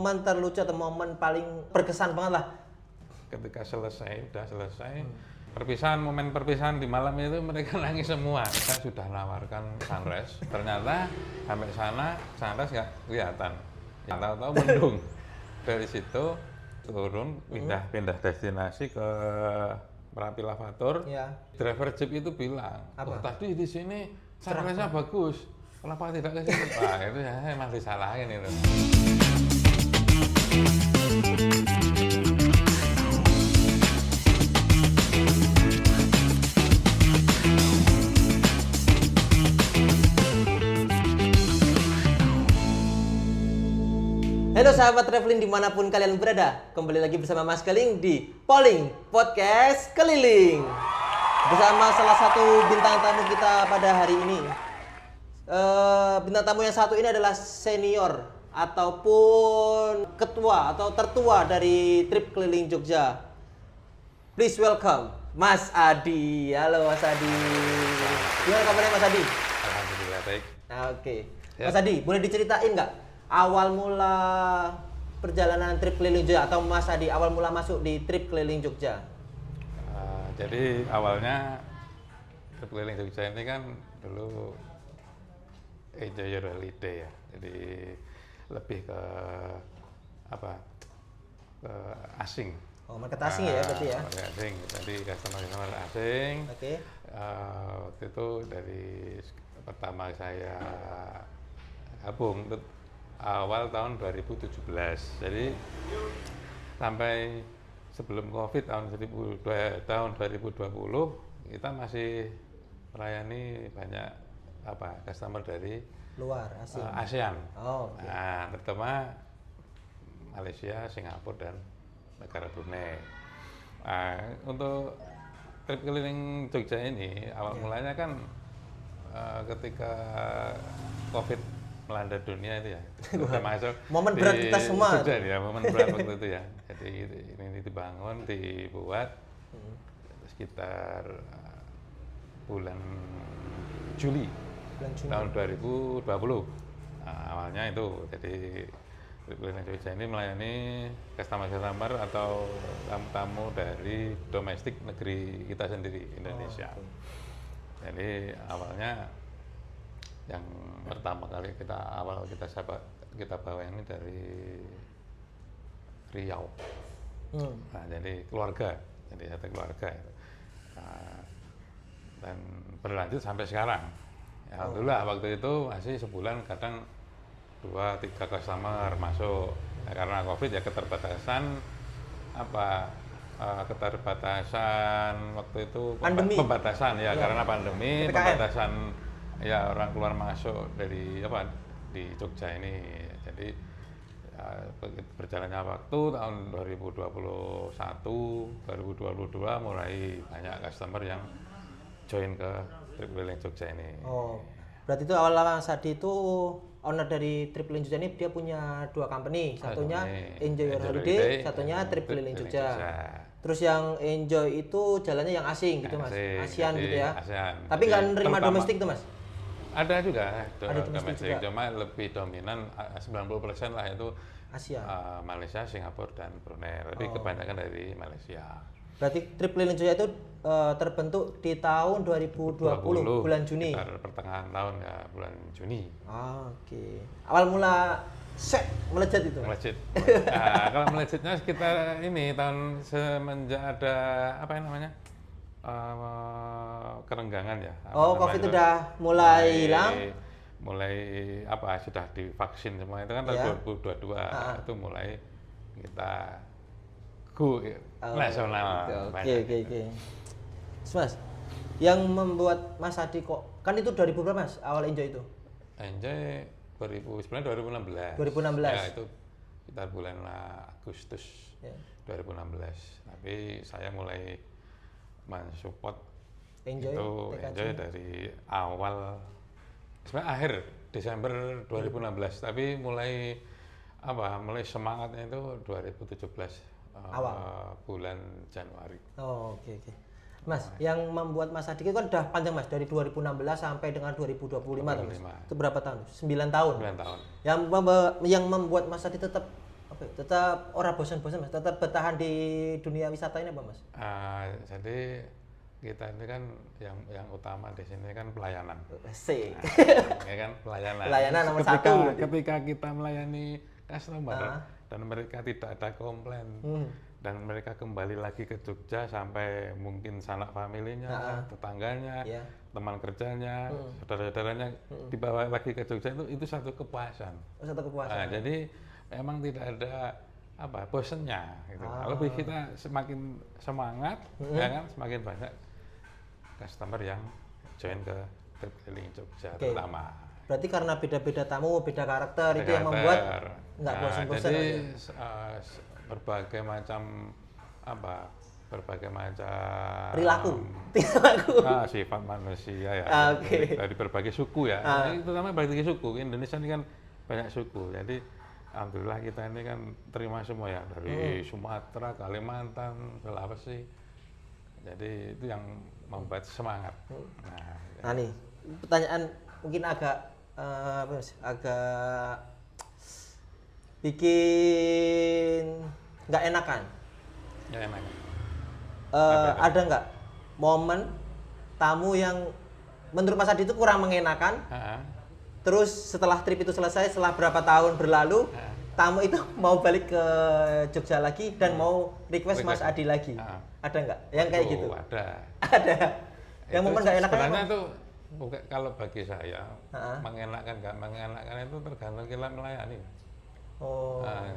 momen terlucu atau momen paling berkesan banget lah. Ketika udah selesai, momen perpisahan di malam itu mereka nangis semua. Saya sudah nawarkan sunrise, ternyata sampai sana sunrise nggak kelihatan. Yang tahu-tahu mendung. Dari situ turun, pindah destinasi ke Merapi Lavator. Ya. Driver jeep itu bilang, apa? Tadi di sini sunrise-nya bagus, kenapa tidak ke sini? Wah, itu saya masih salahin itu. Halo sahabat traveling dimanapun kalian berada, kembali lagi bersama Mas Keling di Polling Podcast Keliling. Bersama salah satu bintang tamu kita pada hari ini. Bintang tamu yang satu ini adalah senior ataupun ketua atau tertua dari trip keliling Jogja. Please welcome Mas Adi. Halo Mas Adi. Gimana kabarnya Mas Adi? Alhamdulillah baik. Oke. Ya. Mas Adi, boleh diceritain nggak awal mula perjalanan trip keliling Jogja atau Mas Adi awal mula masuk di trip keliling Jogja? Jadi awalnya trip keliling Jogja ini kan dulu enjoy your holiday ya. Jadi lebih ke ke asing. Oh, market asing ya berarti ya? Market asing. Jadi customer asing. Oke. Waktu itu dari pertama saya gabung awal tahun 2017. Jadi sampai sebelum Covid tahun 2020 kita masih melayani banyak customer dari Luar asing. ASEAN. Oh, oke. Nah, terutama Malaysia, Singapura dan negara Brunei. Untuk trip keliling Jogja ini awal mulanya kan ketika Covid melanda dunia itu ya, termasuk momen berat kita semua. Jogja ya, momen berat waktu itu ya. Jadi ini dibuat sekitar bulan Juli tahun 2020. Nah, awalnya itu, jadi keliling Jogja ini melayani customer atau tamu-tamu dari domestik negeri kita sendiri, Indonesia. Jadi awalnya yang pertama kali kita bawa ini dari Riau. Nah, jadi keluarga, jadi satu keluarga itu. Dan berlanjut sampai sekarang. Ya, alhamdulillah waktu itu masih sebulan kadang 2-3 customer masuk. Ya, karena Covid ya keterbatasan waktu itu pembatasan ya, karena pandemi, pembatasan ya orang keluar masuk dari di Jogja ini. Jadi berjalannya waktu tahun 2021, 2022 mulai banyak customer yang join ke trip keliling Jogja ini. Oh, berarti itu awal-awal Mas Adi itu owner dari trip keliling Jogja ini dia punya 2 company, satunya Enjoy Your Holiday, satunya trip keliling Jogja. Terus yang Enjoy itu jalannya yang asing gitu Mas, ASEAN gitu ya. ASEAN. Tapi nggak nerima domestik tuh Mas? Ada juga, ada domestik juga. Cuma lebih dominan 90% lah itu Asia, Malaysia, Singapura dan Brunei. Tapi kebanyakan dari Malaysia. Berarti trip keliling Jogja itu terbentuk di tahun 2020 bulan Juni. Sekitar pertengahan tahun ya, bulan Juni. Oke. Awal mula melejit itu. Melejit. Kalau melejitnya sekitar ini tahun semenjak ada kerenggangan ya. Covid udah mulai hilang. Mulai sudah divaksin semua itu kan tahun 2022 itu mulai kita go nasional. Oke. Mas, yang membuat Mas Adi kok kan itu 2000 berapa Mas awal Enjoy itu? Enjoy 2016. Ya itu sekitar bulan Agustus 2016. Tapi saya mulai mensupport Enjoy dari awal, sebenarnya akhir Desember 2016, tapi mulai semangatnya itu 2017 bulan Januari. Oke. Mas, yang membuat Mas Adi itu kan udah panjang Mas, dari 2016 sampai dengan 2025 Mas. Itu berapa tahun? 9 tahun. 9 tahun. Yang membuat Mas Adi tetap Oke, tetap ora bosan-bosan Mas, tetap bertahan di dunia wisata ini apa Mas? Jadi kita ini kan yang utama di sini kan pelayanan. Asik. Ya kan pelayanan. Pelayanan nomor ketika, satu. Ketika kita melayani customer Ah. dan mereka tidak ada komplain dan mereka kembali lagi ke Jogja sampai mungkin sanak familinya, tetangganya, Iya. teman kerjanya, saudara-saudaranya dibawa lagi ke Jogja itu satu kepuasan. Oh, satu kepuasan. Jadi memang tidak ada bosennya gitu. Lebih kita semakin semangat ya kan, semakin banyak customer yang join ke trip keliling Jogja terutama. Berarti karena beda-beda tamu, beda karakter itu yang membuat nggak bosan-bosan. Jadi berbagai macam berbagai macam perilaku. Sifat manusia ya. Oke. Dari berbagai suku ya. Ini terutama berbagai suku. Indonesia ini kan banyak suku. Jadi alhamdulillah kita ini kan terima semua ya dari Sumatera, Kalimantan, Sulawesi. Jadi itu yang membuat semangat. Nah nih pertanyaan mungkin agak agak bikin nggak enakan. Ya enak. Ada nggak momen tamu yang menurut Mas Adi itu kurang mengenakan? Terus setelah trip itu selesai, setelah berapa tahun berlalu, tamu itu mau balik ke Jogja lagi dan mau request Mas Adi lagi. Ada nggak? Yang kayak gitu? Ada. Ada. Yang momen nggak enakan sebenarnya itu kalau bagi saya mengenakan nggak mengenakan itu tergantung kita melayani.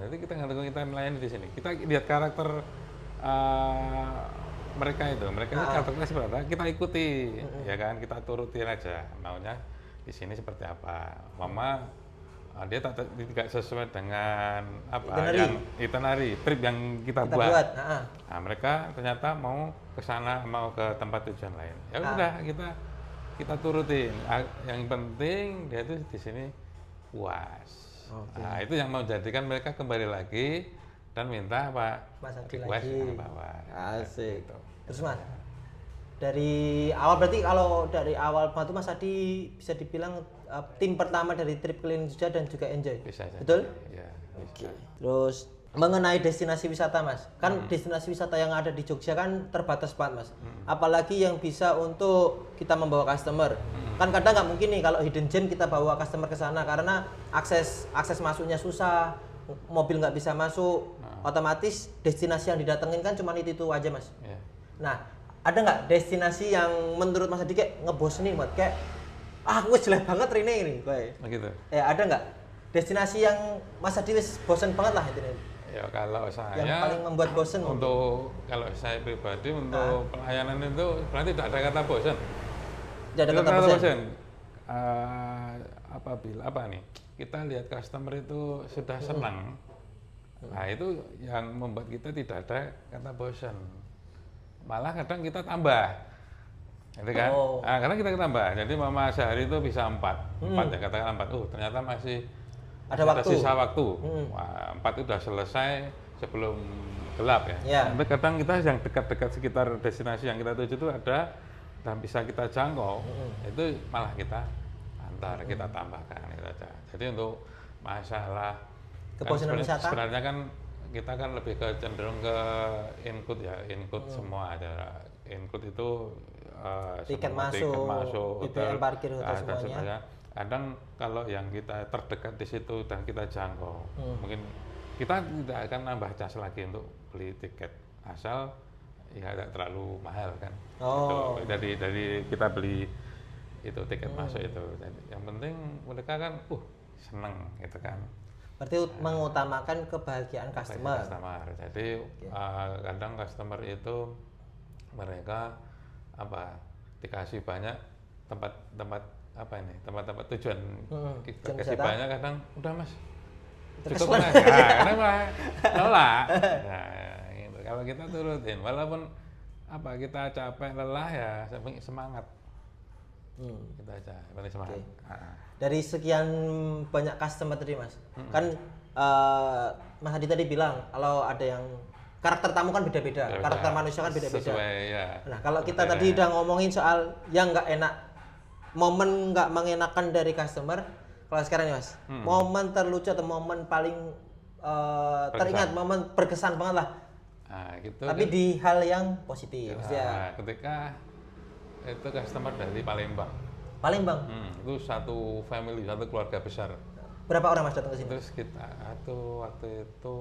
Jadi kita tergantung kita melayani di sini. Kita lihat karakter mereka itu karakternya seperti apa, kita ikuti, ya kan, kita turutin aja maunya di sini seperti apa. Dia tidak sesuai dengan itinerary trip yang kita buat. Nah, mereka ternyata mau ke sana, mau ke tempat tujuan lain. Ya udah kita turutin. Yang penting dia itu di sini puas. Nah, itu yang mau jadikan mereka kembali lagi dan minta request yang bawah. Asik. Gitu. Terus Mas, dari awal berarti kalau dari awal banget Mas Adi bisa dibilang tim pertama dari trip keliling Jogja dan juga Enjoy. Bisa. Betul? Ya, bisa. Terus mengenai destinasi wisata Mas, kan destinasi wisata yang ada di Jogja kan terbatas banget Mas. Apalagi yang bisa untuk kita membawa customer. Kan kadang nggak mungkin nih kalau hidden gem kita bawa customer ke sana karena akses masuknya susah, mobil nggak bisa masuk. Otomatis destinasi yang didatengin kan cuma itu aja Mas. Nah, ada nggak destinasi yang menurut Mas Adi kayak ngebosenin buat kayak aku jelek banget ini kayak. Begitu. Ada nggak destinasi yang Mas Adi wis bosen banget lah itu? Ya kalau saya yang paling membuat bosen untuk kalau saya pribadi untuk pelayanan itu berarti tidak ada kata bosen. Tidak ada kata bosen. Apabila kita lihat customer itu sudah senang, nah itu yang membuat kita tidak ada kata bosen. Malah kadang kita tambah, gitu kan? Karena kita tambah. Jadi mama sehari itu bisa 4 ya, katakan 4. Ternyata masih ada sisa waktu. 4 itu sudah selesai sebelum gelap ya. Tapi kadang kita yang dekat-dekat sekitar destinasi yang kita tuju itu ada dan bisa kita jangkau, itu malah kita antar, kita tambahkan itu aja. Jadi untuk masalah sebenarnya kan kita kan lebih ke cenderung ke include ya, include semua ada. Include itu tiket masuk, hotel, parkir hotel semuanya. Kadang kalau yang kita terdekat di situ dan kita jangkau, mungkin kita tidak akan nambah cas lagi untuk beli tiket asal ya tidak terlalu mahal kan. Itu dari kita beli itu tiket masuk itu. Jadi, yang penting mereka kan seneng gitu kan. Berarti mengutamakan kebahagiaan customer. Jadi kadang customer itu mereka dikasih banyak tempat tujuan kita kasih banyak, kadang udah Mas cukup Mas. Karena malah nolak. Gitu. Kalau kita turutin, walaupun kita capek lelah ya semangat. Kita aja, paling semangat. Dari sekian banyak customer tadi Mas, kan Mas Hadi tadi bilang kalau ada yang karakter tamu kan beda-beda, karakter manusia kan beda-beda. Nah kalau kita tadi udah ngomongin soal yang nggak enak, momen nggak mengenakan dari customer, kalau sekarang nih Mas, momen terlucu atau momen paling teringat momen berkesan banget lah. Nah, gitu. Tapi di hal yang positif. Nah, ketika itu customer dari Palembang. Palembang. Itu satu family, satu keluarga besar. Berapa orang Mas datang ke sini? Terus kita waktu itu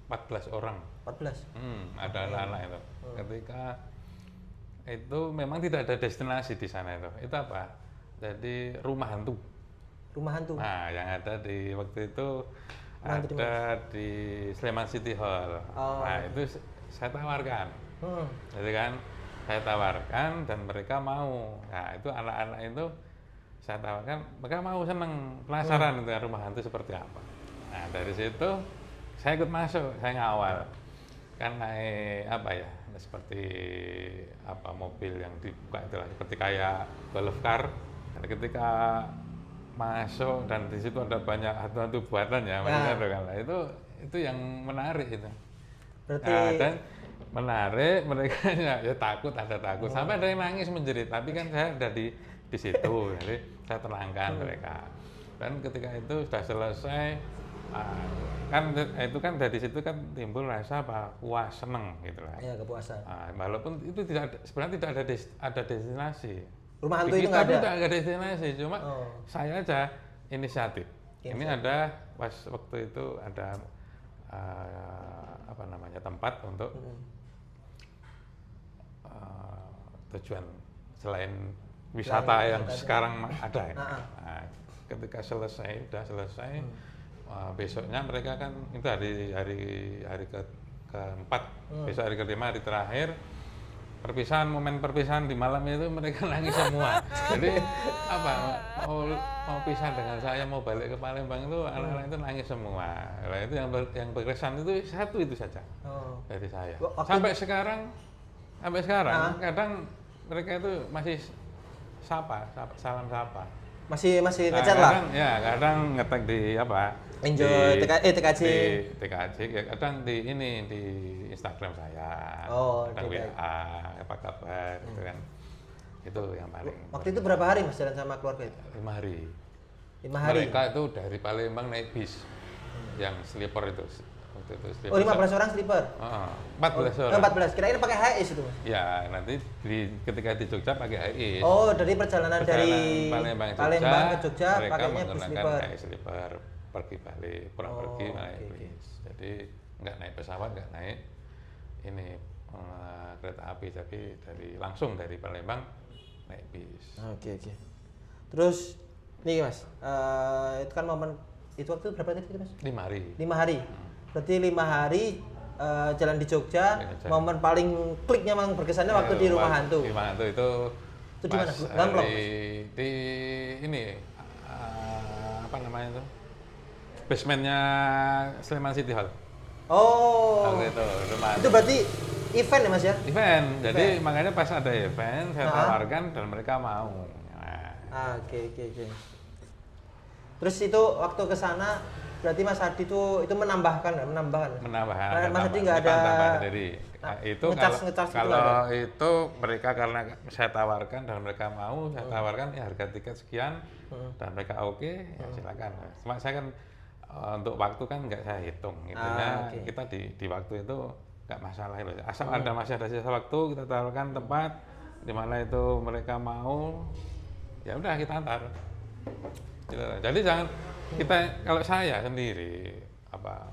14 orang. 14. Ada anak-anak itu. Ketika itu memang tidak ada destinasi di sana itu. Itu apa? Jadi rumah hantu. Rumah hantu. Nah, yang ada di waktu itu Hantu ada di Sleman City Hall. Oh. Nah, itu saya tawarkan. Hmm. Jadi kan saya tawarkan dan mereka mau. Nah, itu anak-anak itu saya tawarkan, mereka mau, seneng, penasaran dengan rumah hantu seperti apa. Nah, dari situ saya ikut masuk, saya ngawal. Kan naik apa ya, seperti apa mobil yang dibuka itulah, seperti kayak golf car. Dan ketika masuk dan di situ ada banyak hantu-hantu buatan ya, itu yang menarik itu. Berarti Dan menarik mereka ya takut, ada takut sampai ada yang nangis menjerit, tapi kan saya ada di situ, jadi saya tenangkan mereka. Dan ketika itu sudah selesai, kan itu kan dari situ kan timbul rasa apa, puas, seneng gitu lah. Iya, kepuasan. Walaupun itu sebenarnya tidak ada destinasi. Rumah hantu itu nggak ada. Tidak ada destinasi, cuma saya aja inisiatif. Ini ada pas waktu itu ada apa namanya, tempat untuk tujuan selain wisata yang sekarang ada ya. Nah, ketika sudah selesai, besoknya mereka kan itu hari keempat, besok hari kelima, hari terakhir. Momen perpisahan di malam itu mereka nangis semua. Jadi apa, mau pisah dengan saya, mau balik ke Palembang itu anak-anak itu nangis semua. Nah, itu yang berkesan itu satu itu saja dari saya. Sampai sekarang kadang mereka itu masih salam sapa. Masih ngechat lah. Kadang ngetek di apa? Enjoy TKJ. Di TKJ, ya kadang di Instagram saya. Kadang WA, apa kabar gitu kan. Itu yang paling. Waktu itu berapa hari Mas jalan sama keluarga itu? 5 hari. 5 hari. Mereka itu dari Palembang naik bis yang sleeper itu. Waktu itu sleeper. 15 orang sleeper. 14 orang. 14. Kira-kira pakai HIS itu Mas? Ya, nanti ketika di Jogja pakai HIS. Dari perjalanan dari Palembang ke Jogja pakainya bis sleeper. HIS sleeper, pergi balik, pulang pergi naik bis. Jadi nggak naik pesawat, nggak naik kereta api, tapi langsung dari Palembang naik bis. Oke. Terus nih Mas, itu kan momen itu waktu berapa tadi Mas? 5 hari. 5 hari. Berarti 5 hari jalan di Jogja. Momen paling kliknya, memang berkesannya waktu di rumah hantu. Di rumah hantu itu di mana? Gamblong. Di apa namanya itu? Basementnya Sleman City Hall. Itu berarti event ya Mas ya? Event. Jadi makanya pas ada event saya tawarkan dan mereka mau. Oke. Terus itu waktu ke sana berarti Mas Hadi itu menambahkan. Mas Hadi nggak ada. Itu kalau itu mereka karena saya tawarkan dan mereka mau, saya tawarkan ya harga tiket sekian dan mereka oke, ya silakan. Cuma saya kan untuk waktu kan nggak saya hitung, intinya kita di waktu itu nggak masalah itu. Asal masih ada sisa waktu, kita tawarkan tempat di mana itu mereka mau, ya udah kita antar. Jadi jangan kita, kalau saya sendiri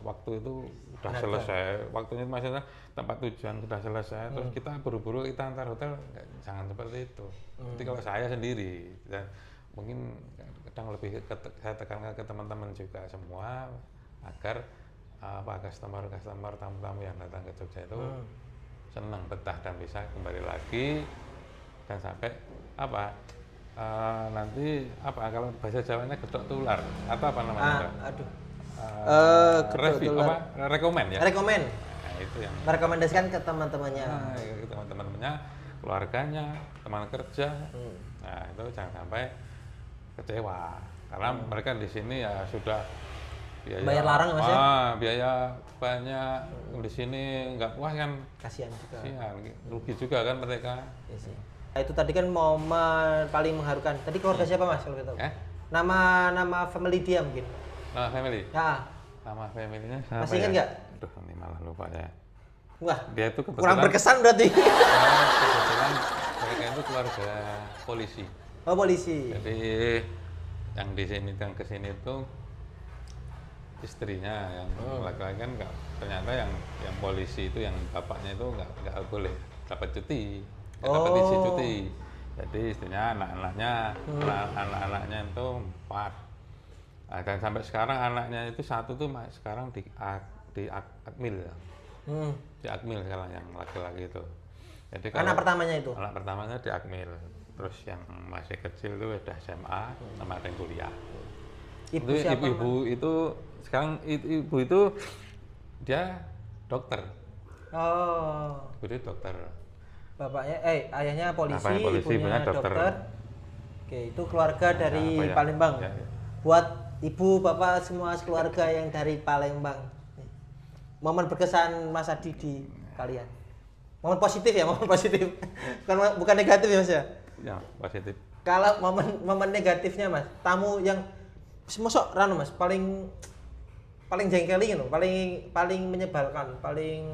waktu itu udah selesai, waktunya maksudnya tempat tujuan sudah selesai, terus kita buru-buru kita antar hotel, jangan seperti itu. Jadi kalau saya sendiri, dan mungkin kadang lebih saya tekankan ke teman-teman juga semua agar customer tamu-tamu yang datang ke Jogja itu senang, betah dan bisa kembali lagi dan sampai nanti kalau bahasa Jawanya gedok tular atau apa namanya? Rekomen ya. Rekomen. Nah, itu yang merekomendasikan ke teman-temannya. Ke teman-temannya, keluarganya, teman kerja. Nah, itu jangan sampai kecewa karena mereka di sini ya sudah bayar larang Mas ya? Biaya banyak di sini nggak puas kan? Kasihan juga. Rugi juga kan mereka. Yes, itu tadi kan momen paling mengharukan. Tadi keluarga siapa Mas kalau kita tahu? Nama family dia mungkin. Family. Ya. Nama family-nya siapa Masih ingat ya? nggak? Aduh, ini malah lupa ya. Wah, Dia itu kebetulan kurang berkesan berarti. kebetulan mereka itu keluarga polisi. Oh, polisi. Jadi yang di sini yang ke sini itu istrinya yang laki-laki kan nggak, ternyata yang polisi itu yang bapaknya itu nggak boleh dapat cuti, nggak dapat isi cuti. Jadi istrinya anak-anaknya itu 4. Nah, dan sampai sekarang anaknya itu satu tuh sekarang di Akmil, di Akmil sekarang yang laki-laki itu. Jadi Anak pertamanya itu. anak pertamanya di Akmil, terus yang masih kecil itu udah SMA sama ada yang kuliah. Ibu Itu siapa? ibu itu sekarang ibu itu dia dokter, Oh, ibu itu dokter. bapaknya, ayahnya polisi, Bapaknya polisi, ibunya ibunya dokter. Oke, itu keluarga dari apa ya? Palembang. Ya, ya. Buat ibu, bapak, semua keluarga yang dari Palembang. Momen berkesan Mas Adi di kalian. Momen positif ya, momen positif. Bukan negatif ya Mas ya. Ya, positif. Kalau momen negatifnya Mas, tamu yang mosok rano Mas, paling jengkelin gitu, paling menyebalkan, paling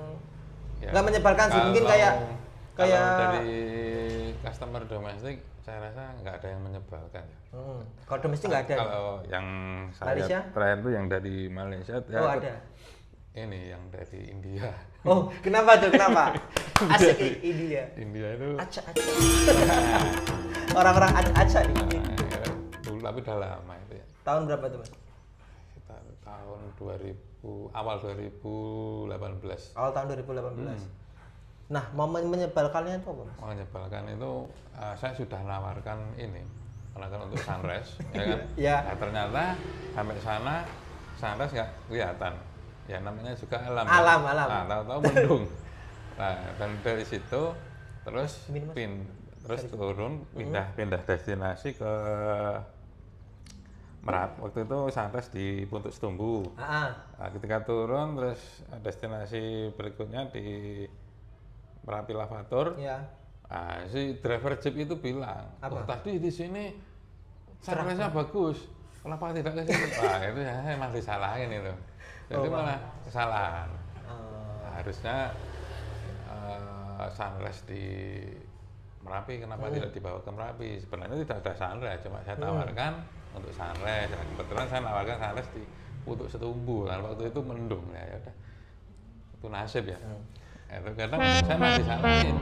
Ya, nggak menyebalkan sih, mungkin kalau kayak dari customer domestik saya rasa nggak ada yang menyebalkan. kalau domestik nggak ada. Kalau yang saya Malaysia? terakhir itu yang dari Malaysia, ya, Oh, ada. ini yang dari India. Oh, kenapa tuh? Kenapa? Asik India. India itu Acak. Orang-orang acak nih. ya, dulu tapi udah lama itu ya. Tahun berapa tuh Mas? Sekitar tahun 2000, awal 2018. Awal tahun 2018. Nah, momen menyebalkannya itu apa Mas? Menyebalkan itu saya sudah nawarkan ini, menawarkan untuk sunrise, ya kan? Ya. Nah, ternyata sampai sana sunrise nggak kelihatan. Ya namanya juga alam. Alam. Nah, tahu-tahu mendung. Nah, dan dari situ terus terus turun pindah destinasi ke Merak. Waktu itu sunrise di Puntuk Setumbu. Nah, ketika turun terus destinasi berikutnya di Merapi Lavator. Ya. Nah, si driver jeep itu bilang, "Oh, tadi di sini sunrise-nya bagus. Kenapa tidak ke sini?" Wah, itu saya masih salahin itu. Jadi malah kesalahan. Harusnya sunrise di Merapi, kenapa tidak dibawa ke Merapi? Sebenarnya tidak ada sunrise, cuma saya tawarkan untuk sunrise. Nah, kebetulan saya nawarkan sunrise di Puntuk Setumbu. Kan waktu itu mendung ya, udah. Itu nasib ya. Itu kadang saya masih salahin.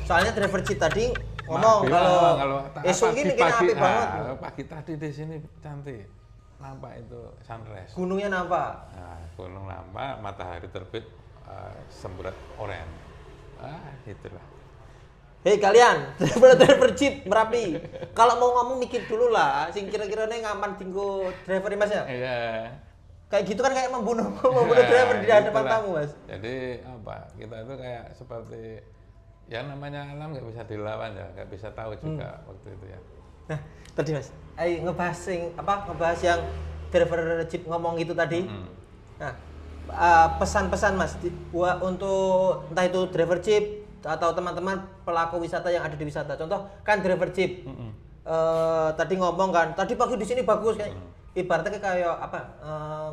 Soalnya driver jeep tadi ngomong kalau esok ini kayaknya apik banget. Pagi tadi di sini cantik. Nampak itu sunrise. Gunungnya nampak. Nah, gunung nampak, matahari terbit, semburat oranye. Itulah. Hei kalian, driver jeep Merapi. Kalau mau ngomong mikir dulu lah, sing kira-kira ini ngaman tinggu driver Mas ya. Iya. Kayak gitu kan kayak membunuh driver di hadapan Itulah. tamu Mas. Jadi apa? Kita itu kayak seperti ya namanya alam nggak bisa dilawan ya, nggak bisa tahu juga waktu itu ya. Nah, tadi Mas, ngebahas yang driver jeep ngomong gitu tadi. Nah, pesan-pesan Mas buat untuk entah itu driver jeep atau teman-teman pelaku wisata yang ada di wisata. Contoh kan driver jeep. Tadi ngomong kan, tadi pagi di sini bagus kayak ibaratnya kayak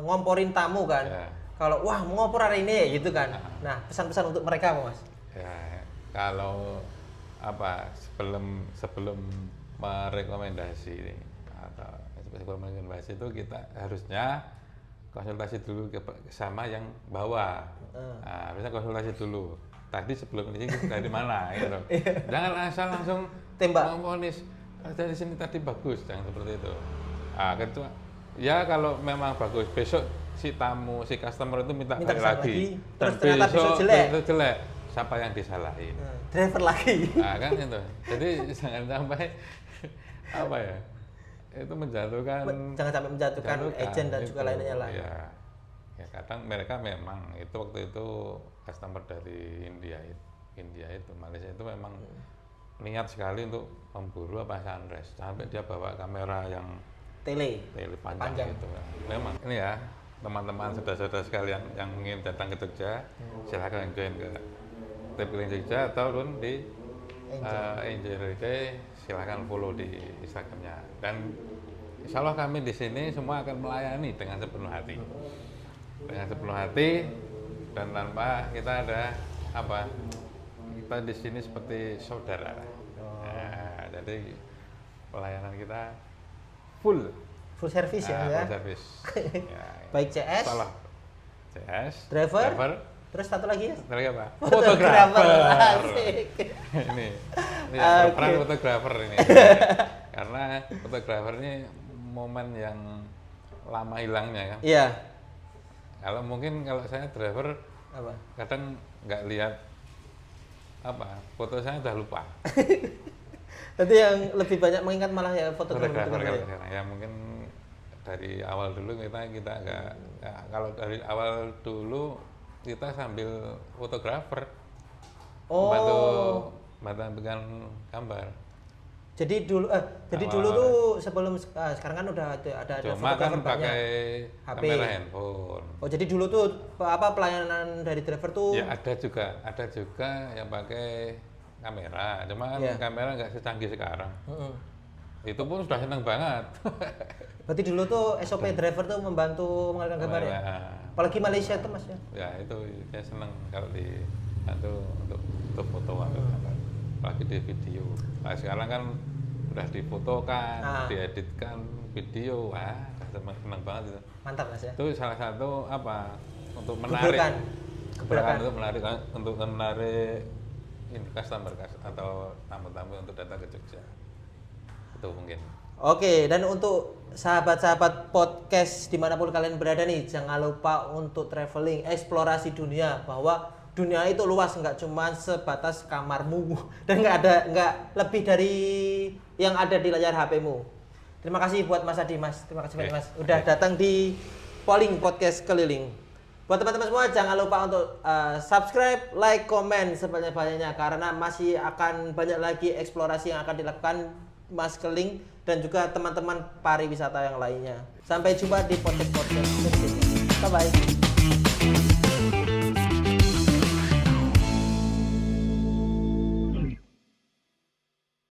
ngomporin tamu kan. Yeah. Kalau wah mau ngompor hari ini gitu kan. Nah, pesan-pesan untuk mereka apa Mas? Ya, kalau sebelum merekomendasi atau sebelum merekomendasi itu kita harusnya konsultasi dulu sama yang bawa. Nah, harusnya konsultasi dulu. Tadi sebelum ini dari mana gitu. Jangan asal langsung tembak. Memfonis dari sini tadi bagus, jangan seperti itu. Kedua, ya kalau memang bagus, besok si customer itu minta balik lagi. Terus ternyata besok jelek. Siapa yang disalahin? Driver lagi. Nah, kan itu. Jadi jangan sampai itu menjatuhkan. Jangan sampai menjatuhkan agent dan juga lainnya lah. Ya kadang mereka memang itu waktu itu customer dari India itu Malaysia itu memang niat sekali untuk memburu sunrise sampai dia bawa kamera yang tele panjang itu. Memang ini ya teman-teman saudara-saudara sekalian yang ingin datang ke Jogja silakan join ke Trip Keliling Jogja atau di Enjoy Holiday, silakan follow di Instagramnya. Dan insya Allah kami di sini semua akan melayani dengan sepenuh hati. Dengan sepenuh hati dan tanpa kita ada apa? Kita di sini seperti saudara. Nah, jadi pelayanan kita full service ya. Full service. Ya, Baik CS, salah. CS, driver, terus satu lagi ya? lagi apa? Fotografer. Asik. ini Oke. peran fotografer ini. Karena fotografer ini momen yang lama hilangnya kan. Iya. Kalau saya driver Apa? kadang nggak lihat apa foto saya udah lupa. Nanti yang lebih banyak mengingat malah ya fotografer. Kalau sekarang ya mungkin dari awal dulu kita agak ya, kalau dari awal dulu kita sambil fotografer bantu ambilkan gambar. Jadi dulu dulu tuh sebelum sekarang kan udah ada Cuma kan fotografer pakai HP. kamera handphone. Oh, jadi dulu tuh pelayanan dari driver tuh Ya ada juga yang pakai kamera. Cuma kan Iya. kamera nggak secanggih sekarang. Mm-mm. Itu pun sudah senang banget. Berarti dulu tuh SOP driver tuh membantu mengalihkan gambar ya? Apalagi Malaysia tuh Mas ya? Ya itu saya senang kalau dibantu untuk foto ambil gambar. Apalagi di video. Nah, sekarang kan udah difotokan, dieditkan video, wah senang banget itu. Mantap Mas ya? Itu salah satu apa untuk menarik Gebrakan. untuk menarik ini customer atau tamu-tamu untuk datang ke Jogja. Itu mungkin. Oke, dan untuk sahabat-sahabat podcast dimanapun kalian berada nih, jangan lupa untuk traveling, eksplorasi dunia, bahwa dunia itu luas, nggak cuma sebatas kamarmu dan nggak lebih dari yang ada di layar HP-mu. Terima kasih buat Mas Adi, Mas. Terima kasih banyak Mas udah datang di Polling Podcast Keliling. Buat teman-teman semua jangan lupa untuk subscribe, like, komen sebanyak-banyaknya karena masih akan banyak lagi eksplorasi yang akan dilakukan Mas Keling dan juga teman-teman pariwisata yang lainnya. Sampai jumpa di podcast berikutnya. Bye bye.